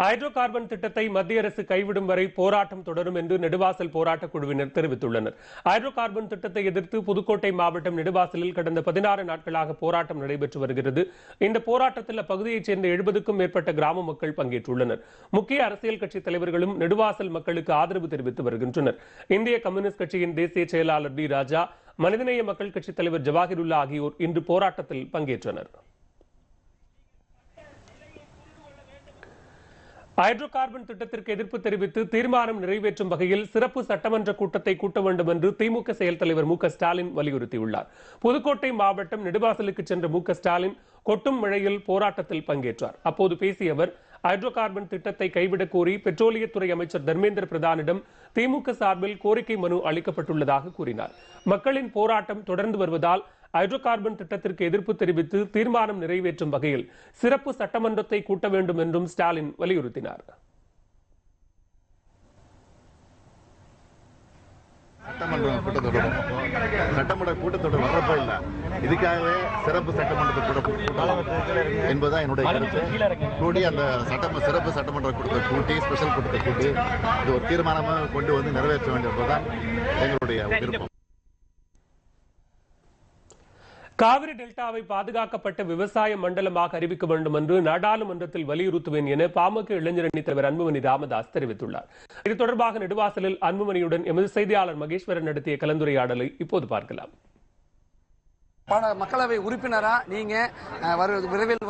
Hydro carbon திட்டத்தை மத்திய அரசு கைவிடும் வரை போராட்டம் தொடரும் என்று நெடுவாசல் போராட்டக் குழுவினர் தெரிவித்துள்ளனர். ஹைட்ரோ கார்பன் திட்டத்தை எதிர்த்து புதுக்கோட்டை மாவட்டம் நெடுவாசலில் கடந்த 16 நாட்களாக போராட்டம் நடைபெற்று வருகிறது. இந்த போராட்டத்தில் அப்பகுதியைச் சேர்ந்த 70க்கும் மேற்பட்ட கிராம மக்கள் பங்கேற்றுள்ளனர். முக்கிய அரசியல் கட்சி தலைவர்களும் நெடுவாசல் மக்களுக்கு ஆதரவு தெரிவித்து வருகின்றனர். இந்திய கம்யூனிஸ்ட் கட்சியின் தேசிய செயலாளர் டி ராஜா, மனிதநேய மக்கள் கட்சித் தலைவர் ஜவாஹிருல்லா ஆகியோர் இன்று போராட்டத்தில் பங்கேற்றனர். ஹைட்ரோ கார்பன் திட்டத்திற்கு எதிர்ப்பு தெரிவித்து தீர்மானம் நிறைவேற்றும் வகையில் சிறப்பு சட்டமன்ற கூட்டத்தை கூட்ட வேண்டும் என்று திமுக செயல் தலைவர் மு.க. ஸ்டாலின் வலியுறுத்தியுள்ளார். புதுக்கோட்டை மாவட்டம் நெடுவாசலுக்கு சென்ற மு.க. ஸ்டாலின் கொட்டும் மழையில் போராட்டத்தில் பங்கேற்றார். அப்போது பேசிய அவர், ஹைட்ரோ கார்பன் திட்டத்தை கைவிடக் கோரி பெட்ரோலியத்துறை அமைச்சர் தர்மேந்திர பிரதானிடம் திமுக சார்பில் கோரிக்கை மனு அளிக்கப்பட்டுள்ளதாக கூறினார். மக்களின் போராட்டம் தொடர்ந்து வருவதால் ஹைட்ரோ கார்பன் திட்டத்திற்கு எதிர்ப்பு தெரிவித்து தீர்மானம் நிறைவேற்றும் வகையில் சிறப்பு சட்டமன்றத்தை கூட்ட வேண்டும் என்றும் ஸ்டாலின் வலியுறுத்தினார். சட்டமன்ற கூட்டத்தொடர் வர்றப்ப இல்ல, இதுக்காகவே சிறப்பு சட்டமன்றத்தை கூட்டலாம் என்பதுதான் என்னுடைய கருத்து. கூடி அந்த சிறப்பு சட்டமன்ற கூட்டத்தை கூட்டி ஸ்பெஷல் கூட்டத்தை கூட்டி இது ஒரு தீர்மானமாக கொண்டு வந்து நிறைவேற்ற வேண்டியதுதான் எங்களுடைய விருப்பம். காவிரி டெல்டாவை பாதுகாக்கப்பட்ட விவசாய மண்டலமாக அறிவிக்க வேண்டும் என்று நாடாளுமன்றத்தில் வலியுறுத்துவேன் என பாமக இளைஞரணி தலைவர் அன்புமணி ராமதாஸ் தெரிவித்துள்ளார். இது தொடர்பாக நெடுவாசலில் அன்புமணியுடன் எமது செய்தியாளர் மகேஸ்வரன் நடத்திய கலந்துரையாடலை இப்போது பார்க்கலாம். மக்களவை உறுப்பினரா நீங்க விரைவில்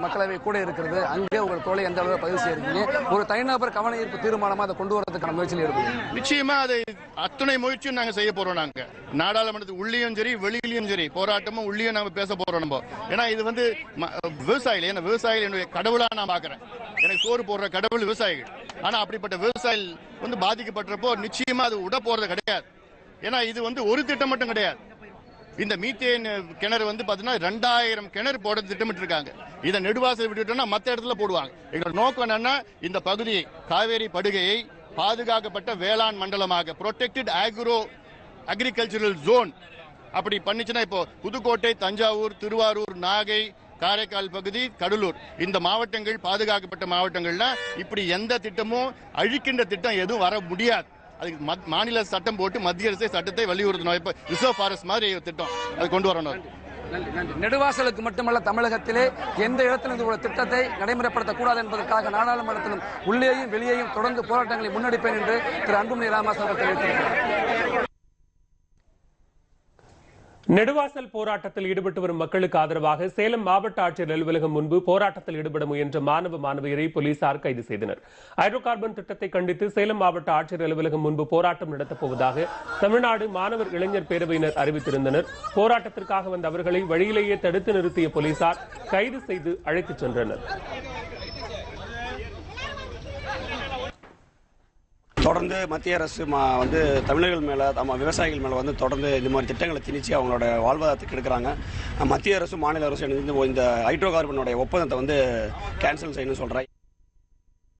மக்களவை கூட இருக்கிறது, அங்கே உங்கள் தோலை எந்த அளவு பதிவு செய்யிருக்கீங்க? ஒரு தனிநபர் கவன ஈர்ப்பு தீர்மானமா அதை கொண்டு வரதுக்கான முயற்சியில் இருக்கு. நிச்சயமா அதை அத்தனை முயற்சியும் நாங்க செய்ய போறோம். நாங்க நாடாளுமன்றத்துக்கு உள்ளேயும் சரி வெளியிலையும் சரி போராட்டமும் உள்ளேயும் நாங்க பேச போறோம். நம்ம ஏன்னா இது விவசாயிகள், ஏன்னா விவசாயிகள் கடவுளா நான் பாக்குறேன். எனக்கு சோறு போடுற கடவுள் விவசாயிகள். ஆனா அப்படிப்பட்ட விவசாயிகள் பாதிக்கப்பட்டப்போ நிச்சயமா அது விட போறது கிடையாது. ஏன்னா இது ஒரு திட்டம் மட்டும் கிடையாது. இந்த மீத்தேன் கிணறு பாத்தீங்கன்னா 2000 கிணறு போட திட்டமிட்டு இருக்காங்க. இதை நெடுவாசல் விட்டுட்டோம்னா மற்ற இடத்துல போடுவாங்க. எங்களோட நோக்கம் என்னன்னா இந்த பகுதியை, காவேரி படுகையை பாதுகாக்கப்பட்ட வேளாண் மண்டலமாக, புரொடெக்டட் அக்ரிகல்ச்சரல் ஜோன் அப்படி பண்ணிச்சுன்னா இப்போ புதுக்கோட்டை, தஞ்சாவூர், திருவாரூர், நாகை, காரைக்கால் பகுதி, கடலூர் இந்த மாவட்டங்கள் பாதுகாக்கப்பட்ட மாவட்டங்கள்ல இப்படி எந்த திட்டமும் அழிக்கின்ற திட்டம் எதுவும் வர முடியாது. அதுக்கு மாநில சட்டம் போட்டு மத்திய அரசு சட்டத்தை வலியுறுத்தணும். இப்ப ரிசர்வ் ஃபாரஸ்ட் மாதிரி திட்டம் அது கொண்டு வரணும். நெடுவாசலுக்கு மட்டுமல்ல, தமிழகத்திலே எந்த இடத்திலும் இந்த ஒரு திட்டத்தை நடைமுறைப்படுத்தக்கூடாது என்பதற்காக நாடாளுமன்றத்திலும் உள்ளேயும் வெளியேயும் தொடர்ந்து போராட்டங்களை முன்னெடுப்பேன் என்று திரு அன்புமணி ராமதாஸ் அவர்கள் தெரிவித்திருக்கிறார். நெடுவாசல் போராட்டத்தில் ஈடுபட்டு வரும் மக்களுக்கு ஆதரவாக சேலம் மாவட்ட ஆட்சியர் அலுவலகம் முன்பு போராட்டத்தில் ஈடுபட முயன்ற மாணவியரை போலீசார் கைது செய்தனர். ஹைட்ரோ கார்பன் திட்டத்தை கண்டித்து சேலம் மாவட்ட ஆட்சியர் அலுவலகம் முன்பு போராட்டம் நடத்தப் போவதாக தமிழ்நாடு மாணவர் இளைஞர் பேரவையினர் அறிவித்திருந்தனர். போராட்டத்திற்காக வந்த அவர்களை வழியிலேயே தடுத்து நிறுத்திய போலீசார் கைது செய்து அழைத்துச் சென்றனர். தொடர்ந்து மத்திய அரசு தமிழர்கள் மேலே, விவசாயிகள் மேலே தொடர்ந்து இந்த மாதிரி திட்டங்களை திணிச்சு அவங்களோட வாழ்வாதாரத்துக்கு எடுக்கிறாங்க. மத்திய அரசு மாநில அரசு இந்த ஹைட்ரோ கார்பனுடைய ஒப்பந்தத்தை கேன்சல் செய்யணும்னு சொல்கிறாங்க.